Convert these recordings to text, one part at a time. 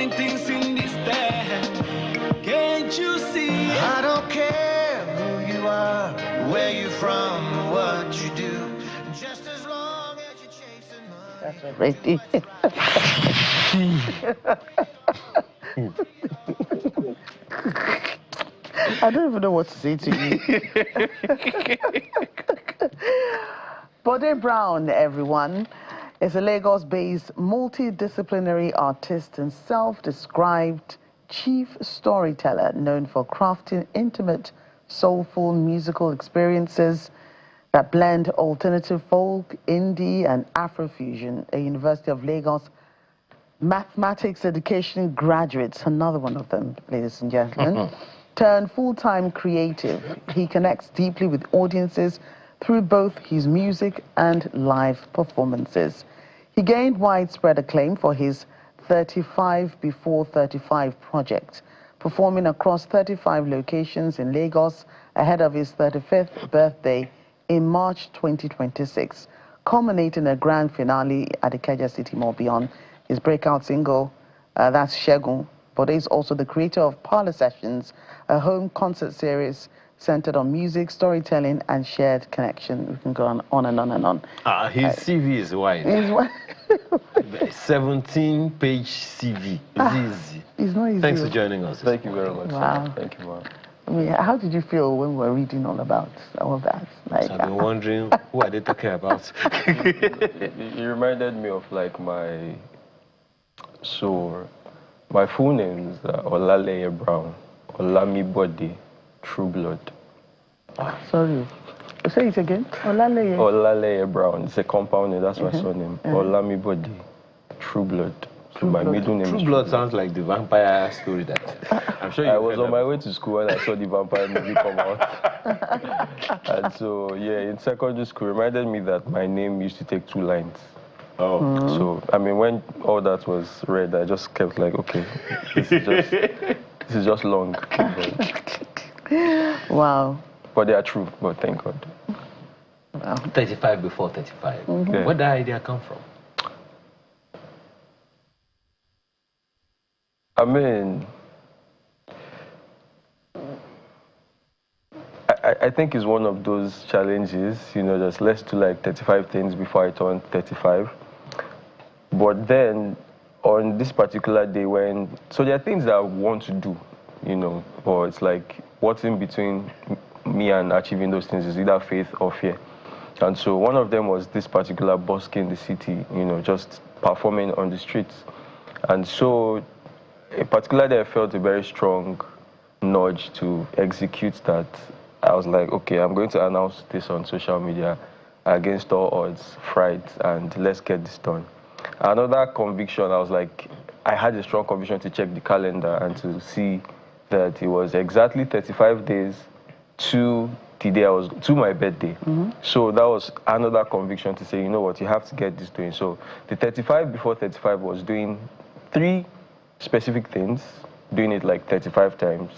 doing things in this town. Can't you see? I don't care who you are, where you're from, what you do, just as long as you're chasing money. That's already. I don't even know what to say to you. Bode Brown, everyone, is a Lagos-based multidisciplinary artist and self-described chief storyteller known for crafting intimate, soulful musical experiences that blend alternative folk, indie, and Afrofusion. A University of Lagos mathematics education graduate, another one of them, ladies and gentlemen, turned full-time creative. He connects deeply with audiences through both his music and live performances. He gained widespread acclaim for his 35 Before 35 project, performing across 35 locations in Lagos ahead of his 35th birthday in March 2026, culminating a grand finale at the Ikeja City Mall beyond his breakout single, that's Shegun. Bode is also the creator of Parlor Sessions, a home concert series centered on music, storytelling, and shared connection. We can go on and on and on. His CV is wide. 17-page CV. It's easy. It's not easy. Thanks for joining us. Thank you very much. Wow. Thank you, man. I mean, how did you feel when we were reading all about all that? Like, I've been wondering, who are they talking about? It reminded me of like my full name is Olaleye Brown, Olami Bode, True Blood. Sorry. Say it again. Olaleye. Olaleye Brown. It's a compound name. That's my surname. Olami Bode, True Blood. So my middle name is True Blood sounds like the vampire story that I'm sure you I was on my way to school when I saw the vampire movie come out. And so, yeah, in secondary school, reminded me that my name used to take 2 lines. Oh. So, I mean, when all that was read, I just kept like, okay, this is just long. Wow. But they are true, but thank God. Wow. 35 Before 35. Yeah. Where did the idea come from? I mean, I think it's one of those challenges, you know, just let's do like 35 things before I turn 35. But then on this particular day so there are things that I want to do, you know, but it's like what's in between me and achieving those things is either faith or fear. And so one of them was this particular busking in the city, you know, just performing on the streets. And so particularly I felt a very strong nudge to execute that. I was like, okay, I'm going to announce this on social media against all odds, fright, and let's get this done. Another conviction, I was like, I had a strong conviction to check the calendar and to see that it was exactly 35 days to the day to my birthday. So that was another conviction to say, you know what, you have to get this doing. So the 35 Before 35 was doing 3 specific things, doing it like 35 times.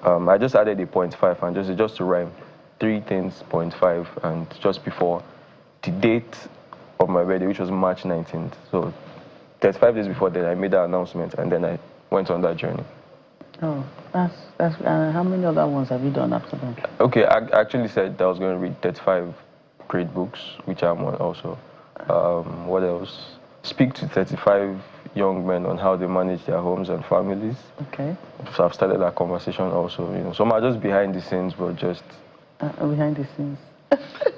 I just added a 0.5 and just to rhyme 3 things, 0.5, and just before the date of my birthday, which was March 19th. So 35 days before that, I made that announcement, and then I went on that journey. Oh, that's how many other ones have you done after that? Okay, I actually said that I was going to read 35 great books, which I'm on also. What else? Speak to 35 young men on how they manage their homes and families. Okay. So I've started that conversation also, you know. Some are just behind the scenes, but just... behind the scenes.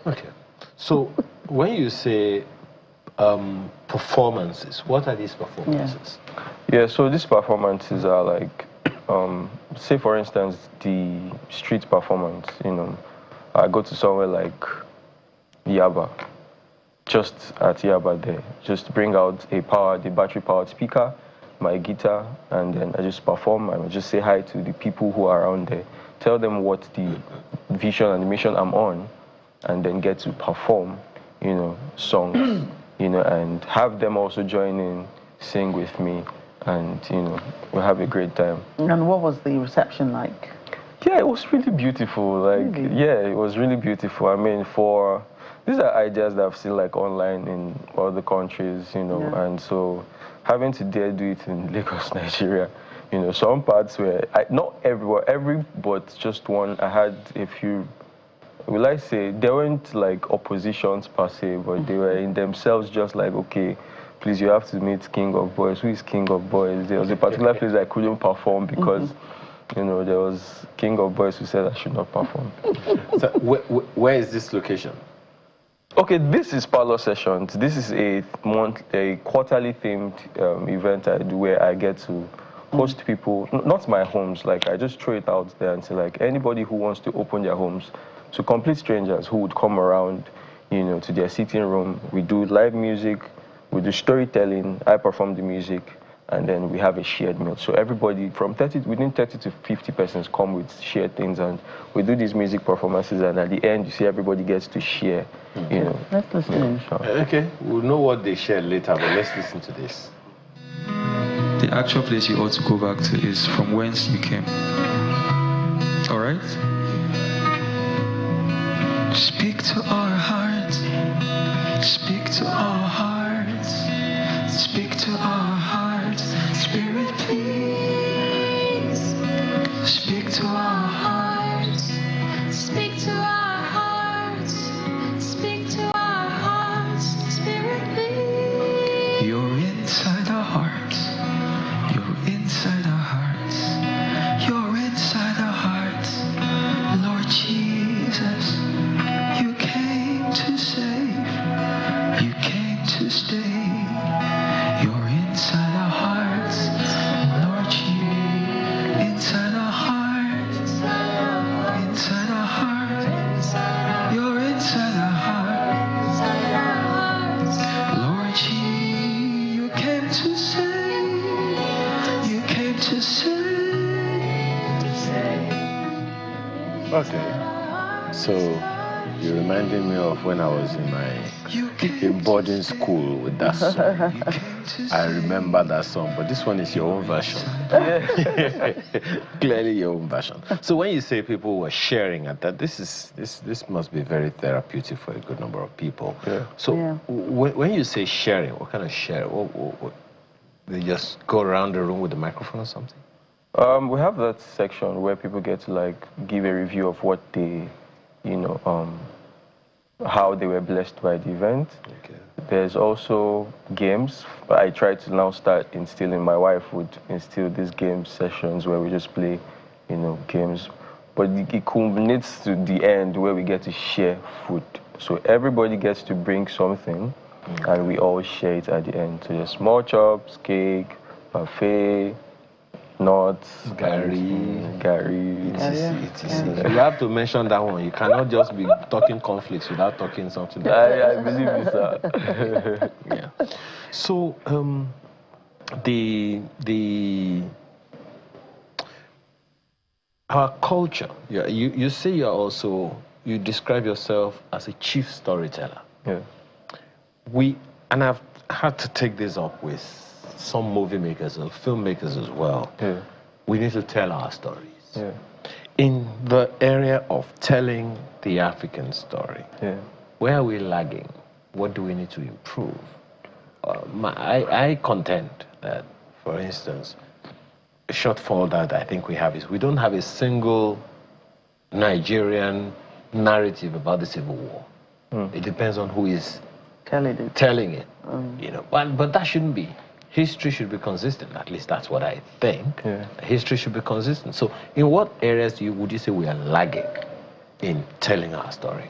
Okay. So when you say performances, what are these performances? Yeah, so these performances are like, say for instance, the street performance, you know. I go to somewhere like Yaba, just at Yaba there, just bring out the battery-powered speaker, my guitar, and then I just perform. I just say hi to the people who are around there, tell them what the vision and the mission I'm on, and then get to perform, you know, songs, you know, and have them also join in, sing with me, and, you know, we'll have a great time. And what was the reception like? Yeah, it was really beautiful. Like, really? Yeah, it was really beautiful. I mean, these are ideas that I've seen like online in other countries, you know, and so having to dare do it in Lagos, Nigeria. You know, some parts where, not everywhere, but just one, I had a few, will I say, they weren't like oppositions per se, but they were in themselves just like, okay, please, you have to meet King of Boys. Who is King of Boys? There was a particular place I couldn't perform because, you know, there was King of Boys who said I should not perform. So where is this location? Okay, this is Parlor Sessions. This is a quarterly themed event I do where I get to host people, not my homes, like I just throw it out there and say like anybody who wants to open their homes to complete strangers who would come around, you know, to their sitting room. We do live music, we do storytelling, I perform the music, and then we have a shared meal. So everybody from within 30 to 50 persons come with shared things, and we do these music performances, and at the end you see everybody gets to share, you know. Let's listen. Okay, we'll know what they share later, but let's listen to this. The actual place you ought to go back to is from whence you came. All right? Speak to our hearts. Speak to our hearts. Speak to our hearts. Spirit, please. Speak to our hearts. Speak to our hearts. Speak to our hearts. Spirit, please. You're inside our hearts. You're inside our hearts. You're inside our hearts. Lord Jesus, you came to save. You came to stay. You're inside our hearts. Lord Jesus, inside our hearts. Inside our hearts. You're inside our hearts. Lord Jesus, you came to save. You came to save. Okay. So you're reminding me of when I was in boarding school with that song. I remember that song, but this one is your own version. Clearly your own version. So when you say people were sharing at that, this must be very therapeutic for a good number of people. Yeah. So when you say sharing, what kind of sharing? What, they just go around the room with the microphone or something? We have that section where people get to like give a review of what they, you know, how they were blessed by the event. Okay. There's also games. I try to now start instilling, my wife would instill these game sessions where we just play, you know, games. But it culminates to the end where we get to share food. So everybody gets to bring something and we all share it at the end. So there's small chops, cake, parfait, nuts, Gary. You You have to mention that one. You cannot just be talking conflicts without talking something like I believe you, sir. Yeah. So our culture. You say you describe yourself as a chief storyteller. Yeah. And I've had to take this up with some movie makers or filmmakers as well. Yeah. We need to tell our stories. Yeah. In the area of telling the African story, Yeah. where are we lagging? What do we need to improve? I contend that, for instance, a shortfall that I think we have is we don't have a single Nigerian narrative about the Civil War. It depends on who is telling it. You know, but that shouldn't be. History should be consistent. At least that's what I think. Yeah. History should be consistent. So, in what areas would you say we are lagging in telling our story,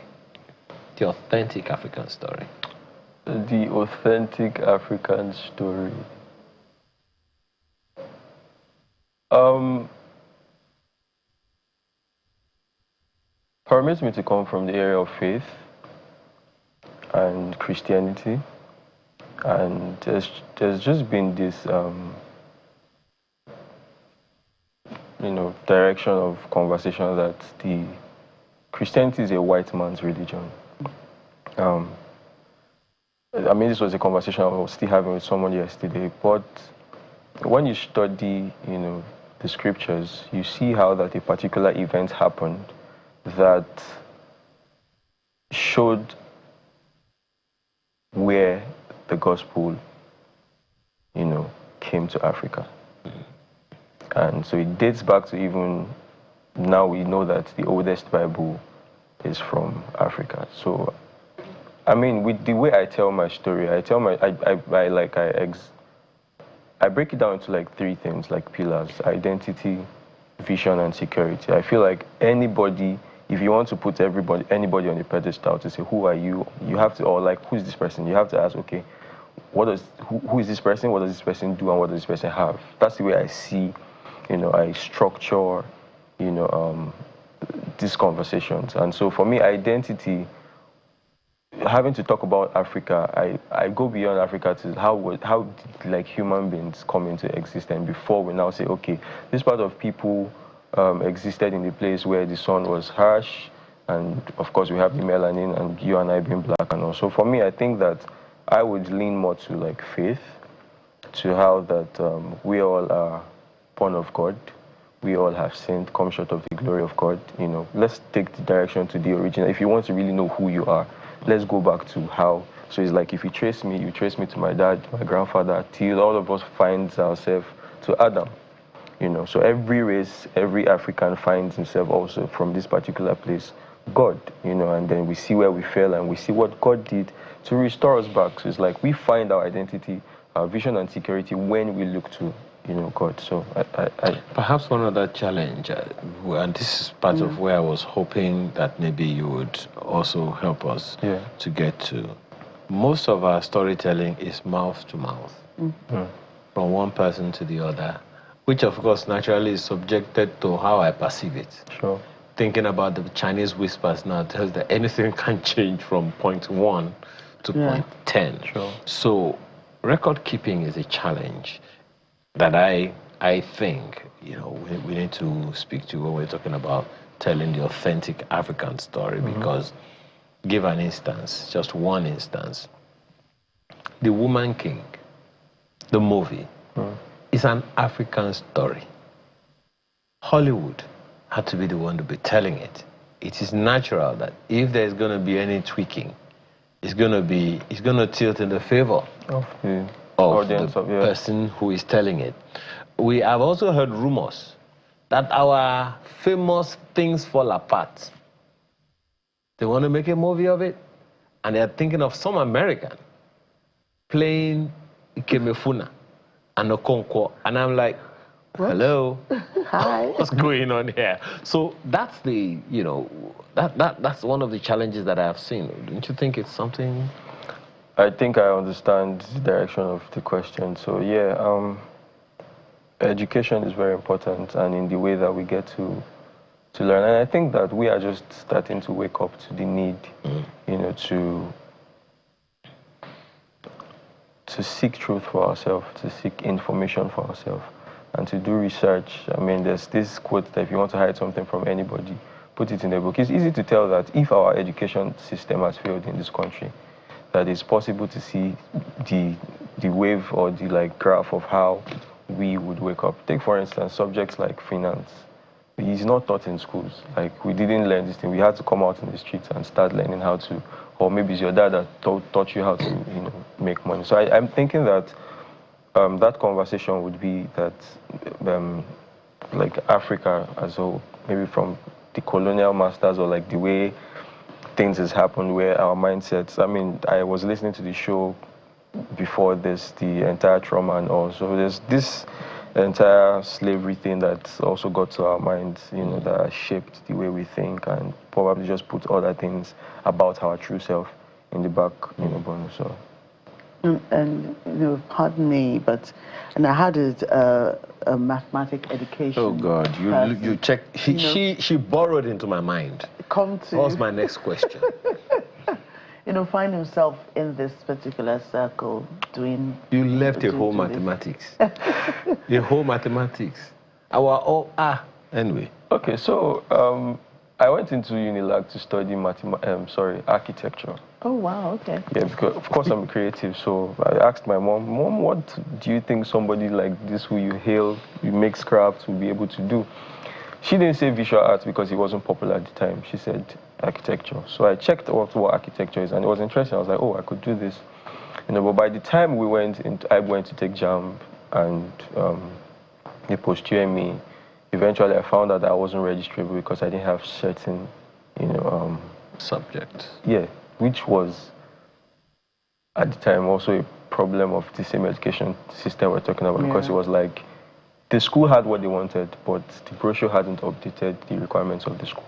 the authentic African story? The authentic African story. Permits me to come from the area of faith and Christianity, and there's just been this you know, direction of conversation that the Christianity is a white man's religion. I mean, this was a conversation I was still having with someone yesterday, but when you study, you know, the scriptures, you see how that a particular event happened that showed where the gospel, you know, came to Africa. And so it dates back to even now we know that the oldest Bible is from Africa. So, I mean, with the way I tell my story, I break it down into like 3 things, like pillars: identity, vision, and security. I feel like anybody, if you want to put anybody on a pedestal to say, who are you, you have to, or like, who's this person? You have to ask, okay, who is this person? What does this person do? And what does this person have? That's the way I see, I structure, these conversations. And so for me, identity, having to talk about Africa, I go beyond Africa to how did like human beings come into existence before we now say, okay, this part of people existed in the place where the sun was harsh, and of course we have the melanin, and you and I being black and all. So for me, I think that I would lean more to like faith, to how that we all are born of God. We all have sinned, come short of the glory of God. Let's take the direction to the original. If you want to really know who you are, let's go back to how. So it's like if you trace me to my dad, my grandfather, till all of us finds ourselves to Adam. So every race, every African finds himself also from this particular place, God. And then we see where we fell and we see what God did to restore us back. So it's like we find our identity, our vision and security when we look to God. So Perhaps one other challenge, and this is part of where I was hoping that maybe you would also help us to get to. Most of our storytelling is mouth to mouth, from one person to the other, which of course naturally is subjected to how I perceive it. Sure. Thinking about the Chinese whispers now tells that anything can change from point 1 to point 10. Sure. So record keeping is a challenge that I think, we need to speak to when we're talking about telling the authentic African story, because give an instance, just one instance. The Woman King, the movie, is an African story. Hollywood had to be the one to be telling it. It is natural that if there's going to be any tweaking, it's going to tilt in the favor of the person who is telling it. We have also heard rumors that our famous Things Fall Apart, they want to make a movie of it, and they're thinking of some American playing Ikemefuna and Okonkwo, and I'm like, hello, Hi. what's going on here? So that's the, that's one of the challenges that I have seen. Don't you think it's something? I think I understand the direction of the question. So yeah, education is very important, and in the way that we get to learn. And I think that we are just starting to wake up to the need, to seek truth for ourselves, to seek information for ourselves, and to do research. I mean, there's this quote that if you want to hide something from anybody, put it in a book. It's easy to tell that if our education system has failed in this country, that it's possible to see the wave or the graph of how we would wake up. Take for instance subjects like finance. It's not taught in schools. We didn't learn this thing. We had to come out in the streets and start learning how to, or maybe it's your dad that taught you how to make money. So I'm thinking that that conversation would be that Africa as a whole, maybe from the colonial masters or the way things has happened, where our mindsets, I mean, I was listening to the show before this, the entire trauma and all. So there's this entire slavery thing that also got to our minds, that shaped the way we think and probably just put other things about our true self in the back, burner. So. And pardon me, but I had a mathematic education. Oh God, you check. She borrowed into my mind. What was my next question? Find himself in this particular circle doing. You left a whole mathematics. The whole mathematics. Anyway. Okay, so I went into Unilag to study architecture. Oh wow, okay. Yeah, because of course I'm a creative, so I asked my mom, what do you think somebody like this who you hail, you make scraps, will be able to do? She didn't say visual arts because it wasn't popular at the time. She said architecture. So I checked out what architecture is, and it was interesting. I was like, oh, I could do this. But by the time I went to take JAMB, and they pursued me. Eventually, I found out that I wasn't registrable because I didn't have certain, subject. Yeah, which was at the time also a problem of the same education system we're talking about, because it was like the school had what they wanted, but the brochure hadn't updated the requirements of the school.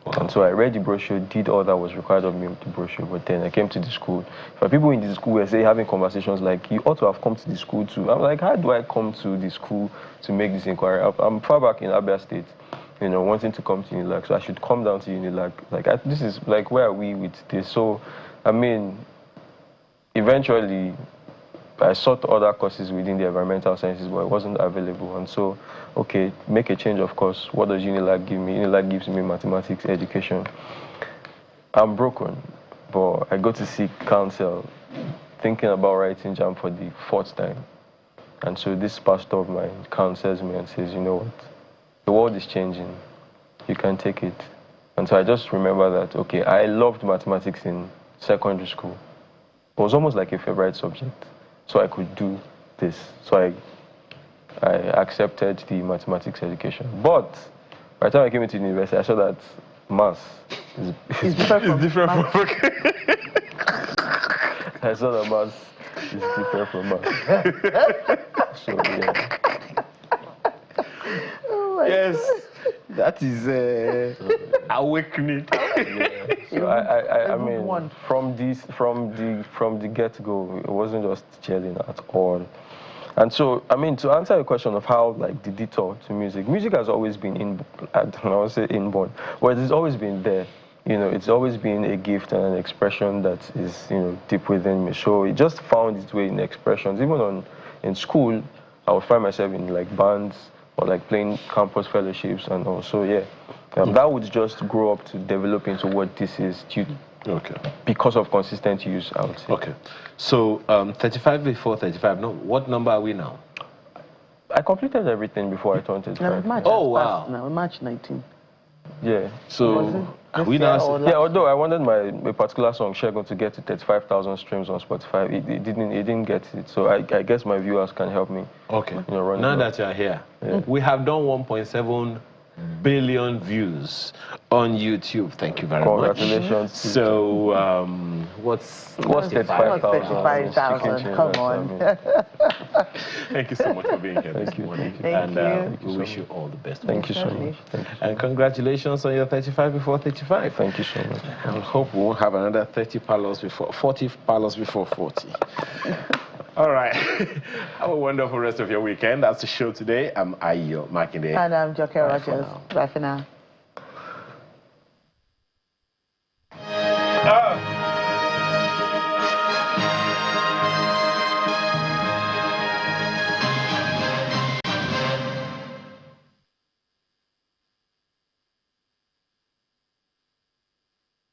Wow. And so I read the brochure, did all that was required of me with the brochure, but then I came to the school. For people in the school were having conversations like, you ought to have come to the school too. I'm like, how do I come to the school to make this inquiry? I'm far back in Abia State, wanting to come to Unilag, so I should come down to Unilag. This is like, where are we with this? So, I mean, eventually, I sought other courses within the environmental sciences, but it wasn't available. And so, okay, make a change of course. What does Unilag give me? Unilag gives me mathematics education. I'm broken, but I go to seek counsel, thinking about writing JAM for the 4th time. And so this pastor of mine counsels me and says, you know what, the world is changing. You can take it. And so I just remember that, okay, I loved mathematics in secondary school. It was almost like a favorite subject. So I could do this. So I accepted the mathematics education. But by the time I came into university, I saw that maths is different from I saw that maths is different from maths. So yeah. Oh Yes, that is awakening. Yeah. So I mean, from the get-go, it wasn't just gelling at all. And so, I mean, to answer the question of how, like, the detour to music has always been I would say inborn, but it's always been there. It's always been a gift and an expression that is, deep within me. So it just found its way in expressions. Even in school, I would find myself in, like, bands or, like, playing campus fellowships, and also, yeah. That would just grow up to develop into what this is because of consistent use, I would say. Okay. So 35 before 35. No, what number are we now? I completed everything before I turned 35. March wow. Now, March 19. Yeah. So are we now? Yeah, although I wanted a particular song, Shegun, to get to 35,000 streams on Spotify, it didn't get it. So I guess my viewers can help me. Okay. Now that you're here, we have done 1.7 billion views on YouTube. Thank you very much. Congratulations. So what's 35,000? 35,000. Come on. Thank you so much for being here this morning. Thank you. We wish you all the best. Thank you so much. And congratulations on your 35 before 35. Thank you so much. I hope we won't have another 40 parlors before 40. All right. Have a wonderful rest of your weekend. That's the show today. I'm Ayo Makinde. And I'm Joker Rogers. Bye for now.